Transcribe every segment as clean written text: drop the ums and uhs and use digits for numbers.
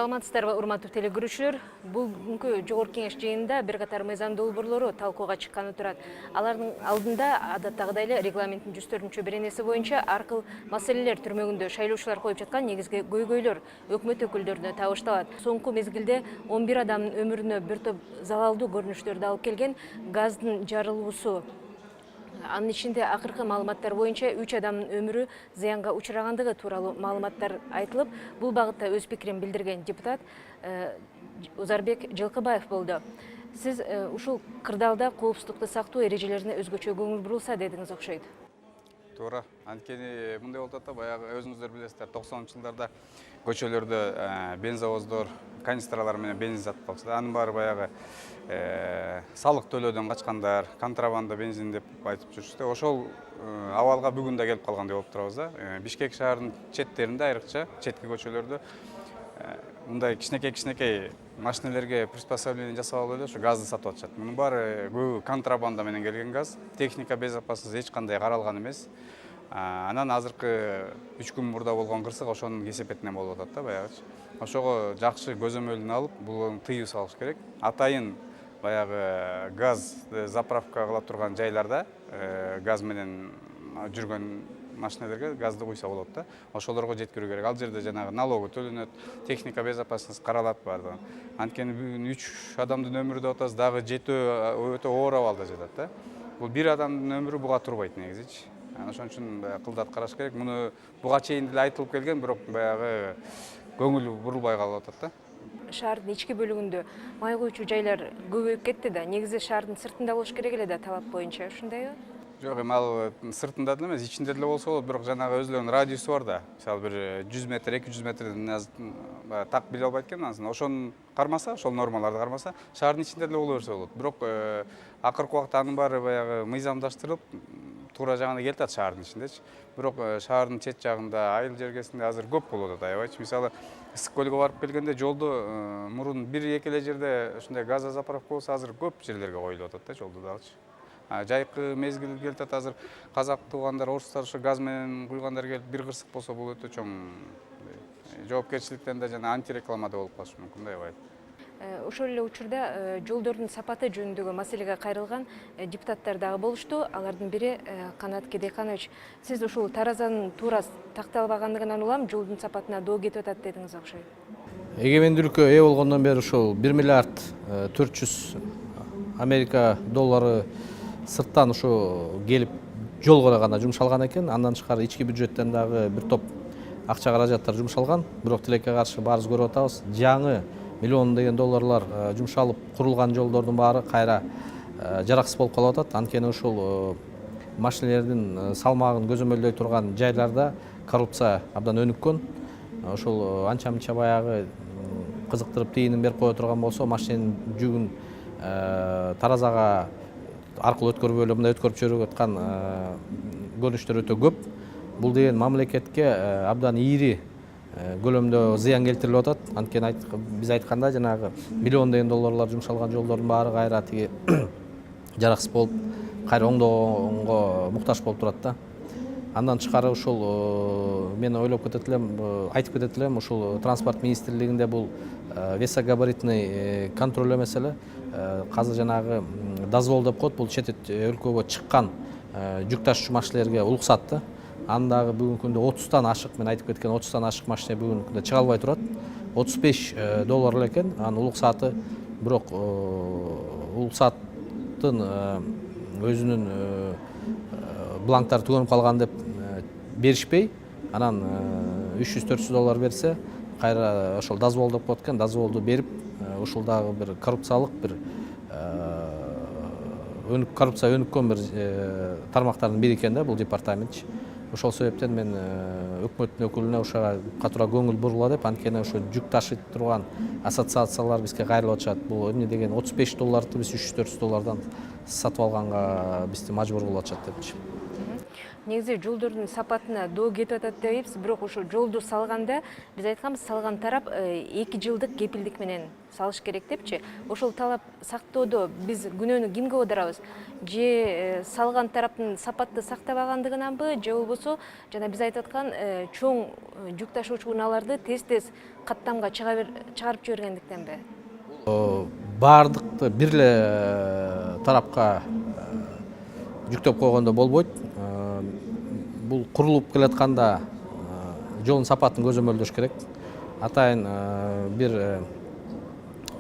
Саламатсыздарбы, урматтуу телекөрүүчүлөр. Бүгүнкү жогорку кеңеш жыйынында бир катар мыйзам долбоорлору талкууга чыкканы турат. Алардын алдында адаттагыдай эле регламенттин 104-беренеси боюнча ар кыл маселелер түрмөгүндө шайлоочулар коюп жаткан негизги көйгөйлөр өкмөт өкүлдөрүнө табышталат. Соңку мезгилде 11 адамдын өмүрүнө бир топ залалдуу көрүнүштөрдү алып келген газдын жарылуусу, анын ичинде акыркы маалыматтар боюнча 3 адамдын өмүрү зыянга учурагандыгы тууралуу маалыматтар айтылып, бул багытта өз пикирин билдирген депутат Узарбек Жылкыбаев болду. Сиз ушул кырдаалда коопсуздукту сактоо эрежелерине өзгөчө көңүл бурулса дедиңиз окшойт. Туура. Анткени мындай болуп атат да, баягы өзүңүздөр билесиздер, 90-жылдарда көчөлөрдө бензовоздор, канистралар менен бензин сатып калчу да. Анын баары баягы салык төлөөдөн качкандар, контрабанда бензин деп айтып жүрчү да. Ошол абалга бүгүн да келип калгандай болуп турабыз да. Бишкек шаарынын четтеринде, айрыкча четки көчөлөрдө мындай кичинекей машинелерге приспособление жасап алып эле ушу газды сатып атышат. Мунун баары көбү контрабанда менен келген газ, техника безопасности эч кандай каралган эмес. Анан азыркы 3 күн мурда болгон кырсык ошонун кесепетинен болуп атат да баягычы. Ошого жакшы көзөмөлүн алып, бул тыюу салыш керек. Атайын баягы газ заправка кыла турган жайларда газ менен жүргөн машинелерге газды куйса болот да. Ошолорго жеткирүү керек. Ал жерде жанагы налогу төлөнөт, техника безопасности каралат баардыгы. Анткени бүгүн 3 адамдын өмүрү деп атабыз, дагы 7 өтө оор абалда жатат да. Бул бир адамдын өмүрү буга турбайт негизичи. Ошон үчүн кылдат караш керек. Муну буга чейин деле айтылып келген, бирок баягы көңүл бурулбай калып атат да. Шаардын ички бөлүгүндө май куючу жайлар көбөйүп кетти да. Негизи шаардын сыртында болуш керек эле да, талап боюнча. Ушундайбы? Жок, ал сыртында деле эмес, ичинде деле болсо болот, бирок жанагы өзүлөрүнүн радиусу бар да. Мисалы бир 100 метр, 200 метрден так биле албайт экен, анан ошону кармаса, ошол нормаларды кармаса, шаардын ичинде деле боло берсе болот. Бирок акыркы убакта анын баары баягы мыйзамдаштырылып, туура жагына келип атат шаардын ичиндечи. Бирок шаардын чет жагында, айыл жергесинде азыр көп болуп атат аябайчы. Мисалы, Ысык көлгө барып келгенде жолдо мурун бир-эки эле жерде ушундай газозаправка болсо, азыр көп жерлерге коюлуп атат да жолдо дагычы. Жайкы мезгил келип атат, азыр казак туугандар, орустар ушу газ менен куйгандар келип бир кырсык болсо, бул өтө чоң жоопкерчиликтен да жана антиреклама да болуп калышы мүмкүн да аябай. Ошол эле учурда жолдордун сапаты жөнүндөгү маселеге кайрылган депутаттар дагы болушту. Алардын бири Канат Кедеканович. Сиз ушул таразанын туура такталбагандыгынан улам жолдун сапатына доо кетип атат дедиңиз окшойт. Эгемендүүлүккө ээ болгондон бери ушул 1 миллиард 400 Америка доллары сырттан ушу келип жолго гана жумшалган экен. Андан тышкары ички бюджеттен дагы бир топ акча каражаттар жумшалган. Бирок тилекке каршы баарыбыз көрүп атабыз. Жаңы миллион деген долларлар жумшалып курулган жолдордун баары кайра жараксыз болуп калып атат. Анткени ушул машинелердин салмагын көзөмөлдөй турган жайларда коррупция абдан өнүккөн. Ошол анча-мынча баягы кызыктырып тыйынын берип кое турган болсо, машинанын жүгүн таразага аркылуу өткөрүп эле мындай өткөрүп жиберип аткан көрүнүштөр өтө көп. Бул деген мамлекетке абдан ийри көлөмдө зыян келтирилип атат. Анткени биз айтканда жанагы миллион деген долларлар жумшалган жолдордун баары кайра тиги жараксыз болуп, кайра оңдоого муктаж болуп турат да. Андан тышкары ушул мен ойлоп кетет элем, айтып кетет элем, ушул транспорт министрлигинде бул весогабаритный контроль эмес эле. Казыр жанагы дозвол деп коет, бул чет өлкөгө чыккан жүк ташуучу машинелерге уруксат да. Андагы бүгүнкү күндө 30тан ашык, мен айтып кеткен 30тан ашык машина бүгүнкү күндө чыга албай турат. $35 эле экен. Анын уруксаты, бирок уруксаттын өзүнүн бланктары түгөнүп калган деп беришпей, анан $300-400 берсе, кайра ошол дозвол деп коет экен, дозволду берип, ушул дагы бир коррупциялык бир коррупция өнүккөн бир тармактардын бири экен да бул департамент. Ошол себептен мен өкмөттүн өкүлүнө ошого катуура көңүл бурула деп, анткени ошо жүк ташыйт турган ассоциациялар бизге кайрылып атышат. Бул эмне деген $35 биз $300-400 сатып алганга бизди мажбур кылып атышат депчи. Негизи жолдордун сапатына доо кетип атат дейбиз, бирок ошо жолду салганда биз айтканбыз, салган тарап 2 жылдык кепилдик менен салыш керек депчи. Ошол талап сактоодо биз күнөөнү кимге оодарабыз? Же салган тараптын сапатты сактабагандыгынанбы, же болбосо жана биз айтып аткан чоң жүк ташуучу унааларды тез каттамга чыгарып жибергендиктенби? Бардыкты бир эле тарапка жүктөп койгондо болбойт. Бул курулуп келатканда жолдун сапатын көзөмөлдөш керек. Атайын бир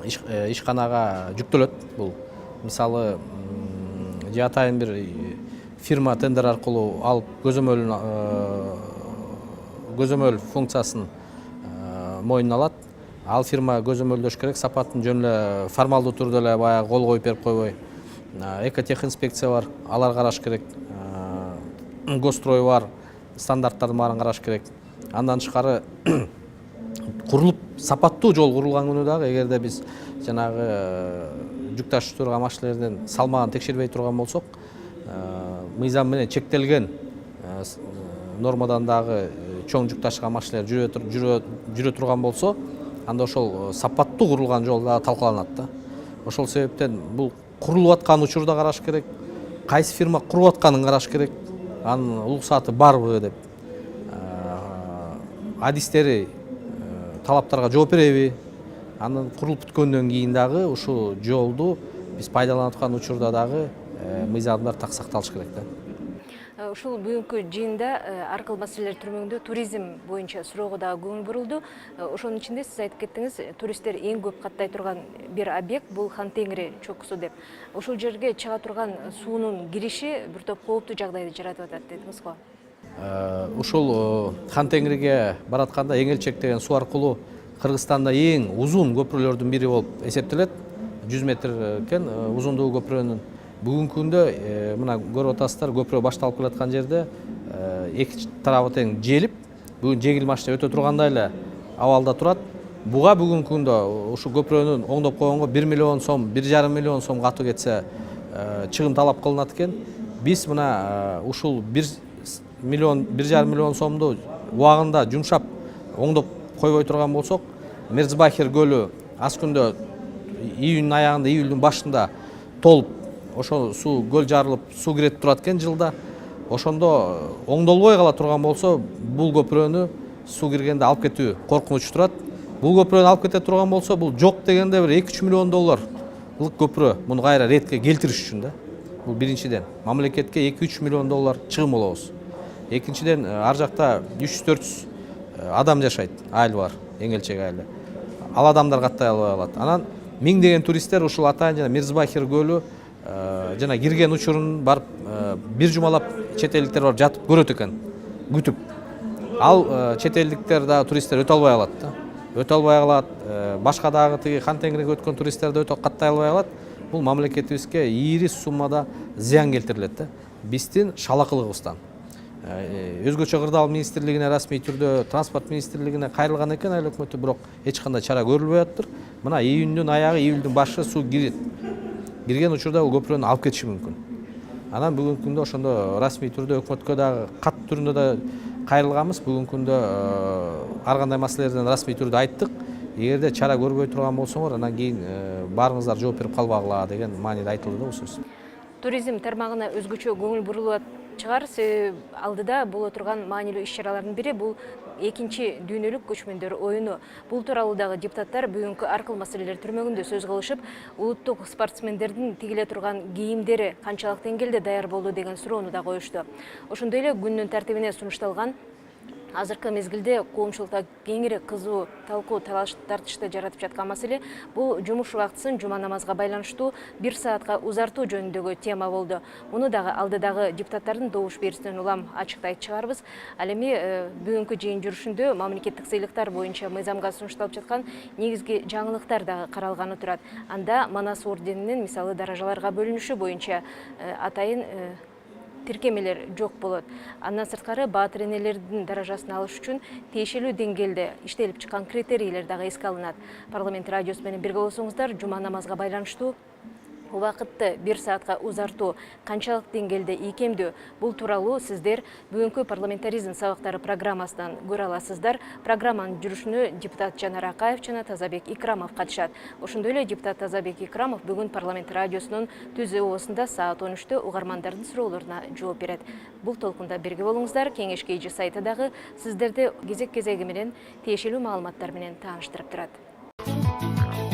ишканага жүктөлөт бул. Мисалы, же атайын бир фирма тендер аркылуу алып көзөмөл функциясын мойнуна алат. Ал фирма көзөмөлдөш керек, сапатын жөн эле формалдуу түрдө эле баягы кол коюп берип койбой. Экотехинспекция бар, алар караш керек. Госстрой бар, стандарттардын баарын караш керек. Андан тышкары курулуп сапаттуу жол курулган күнү дагы эгерде биз жанагы жүк ташып турган машиналердин салмагын текшербей турган болсок, мыйзам менен чектелген нормадан дагы чоң жүк ташыган машиналар жүрө турган болсо, анда ошол сапаттуу курулган жол дагы талкаланат да. Ошол себептен бул курулуп аткан учурда караш керек, кайсы фирма куруп атканын караш керек, анын уруксаты барбы деп, адистери талаптарга жооп береби, анан курулуп бүткөндөн кийин дагы ушул жолду биз пайдаланып аткан учурда дагы мыйзамдар так сакталыш керек да. Ушул бүгүнкү жыйында ар кыл маселелер түрмөгүндө туризм боюнча суроого дагы көңүл бурулду. Ошонун ичинде сиз айтып кеттиңиз, туристтер эң көп каттай турган бир объект бул Хан-Теңири чокусу деп. Ошол жерге чыга турган суунун кириши бир топ кооптуу жагдайды жаратып атат дедиңиз го. Ушул Хан-Теңириге баратканда Эңелчек деген суу аркылуу Кыргызстанда эң узун көпүрөлөрдүн бири болуп эсептелет. 100 метр экен узундугу көпүрөнүн. Бүгүнкү күндө мына көрүп атасыздар, көпүрө башталып келаткан жерде эки тарабы тең желип, бүгүн жеңил машина өтө тургандай эле абалда турат. Буга бүгүнкү күндө ушу көпүрөнүн оңдоп койгонго 1 миллион сом, 1,5 миллион сом катуу кетсе чыгым талап кылынат экен. Биз мына ушул 1,5 миллион сомду убагында жумшап оңдоп койбой турган болсок, Мерзбахер көлү аз күндө июнь аягында, июлдун башында толуп, ошо суу көл жарылып, суу киретип турат экен жылда. Ошондо оңдолбой кала турган болсо, бул көпүрөнү суу киргенде алып кетүү коркунучу турат. Бул көпүрөнү алып кете турган болсо, бул жок дегенде бир 2-3 миллион долларлык көпүрө. Муну кайра ретке келтириш үчүн да. Бул биринчиден. Мамлекетке 2-3 миллион доллар чыгым болобуз. Экинчиден, ар жакта 300-400 адам жашайт, айыл бар, Эңелчек айылы. Ал адамдар каттай албай калат. Анан миңдеген туристтер ушул атайын жана Мерзбахер көлү жана кирген учурун барып бир жумалап чет элдиктер барып жатып көрөт экен, күтүп. Ал чет элдиктер да туристтер өтө албай калат да. Өтө албай калат. Башка дагы тиги Хан-Теңириге өткөн туристтер да өтө каттай албай калат. Бул мамлекетибизге ийри суммада зыян келтирилет да. Биздин шалакылыгыбыздан. Өзгөчө кырдаал министрлигине, расмий түрдө транспорт министрлигине кайрылган экен айыл өкмөтү, бирок эч кандай чара көрүлбөй атыптыр. Мына июндун аягы, июлдун башы суу кирет. Кирген учурда бул көпүрөнү алып кетиши мүмкүн. Анан бүгүнкү күндө ошондо расмий түрдө өкмөткө дагы кат түрүндө да кайрылганбыз. Бүгүнкү күндө ар кандай маселелерден расмий түрдө айттык. Эгерде чара көрбөй турган болсоңор, анан кийин баарыңыздар жооп берип калбагыла деген мааниде айтылды да бул сөз. Туризм тармагына өзгөчө көңүл бурулат чыгар, себеби алдыда боло турган маанилүү иш-чаралардын бири бул экинчи дүйнөлүк көчмөндөр оюну. Бул тууралуу дагы депутаттар бүгүнкү ар кыл маселелер түрмөгүндө сөз кылышып, улуттук спортсмендердин тигиле турган кийимдери канчалык деңгээлде даяр болду деген суроону да коюшту. Ошондой эле күндүн тартибине сунушталган азыркы мезгилде коомчулукта кеңири кызуу талкуу тартышты жаратып жаткан маселе бул жумуш убактысын жума намазга байланыштуу 1 саатка узартуу жөнүндөгү тема болду. Муну дагы алдыдагы депутаттардын добуш берүүсүнөн улам ачыктайт чыгарбыз. Ал эми бүгүнкү жыйын жүрүшүндө мамлекеттик сыйлыктар боюнча мыйзамга сунушталып жаткан негизги жаңылыктар дагы каралганы турат. Анда Манас орденинин мисалы даражаларга бөлүнүшү боюнча атайын тиркемелер жок болот. Андан сырткары баатыр энелердин даражасын алыш үчүн тиешелүү деңгээлде иштелип чыккан критерийлер дагы эске алынат. Парламент радиосу менен бирге болсоңуздар, жума намазга байланыштуу убакытты 1 саатка узартуу канчалык деңгээлде ийкемдүү, бул тууралуу сиздер бүгүнкү парламентаризм сабактары программасынан көрө аласыздар. Программанын жүрүшүнө депутат Жанар Акаев жана Тазабек Икрамов катышат. Ошондой эле депутат Тазабек Икрамов бүгүн парламент радиосунун түз оосунда саат 13-тө угармандардын суроолоруна жооп берет. Бул толкунда бирге болуңуздар. Кеңеш KG сайты дагы сиздерди кезек-кезеги менен тиешелүү маалыматтар менен тааныштырып турат.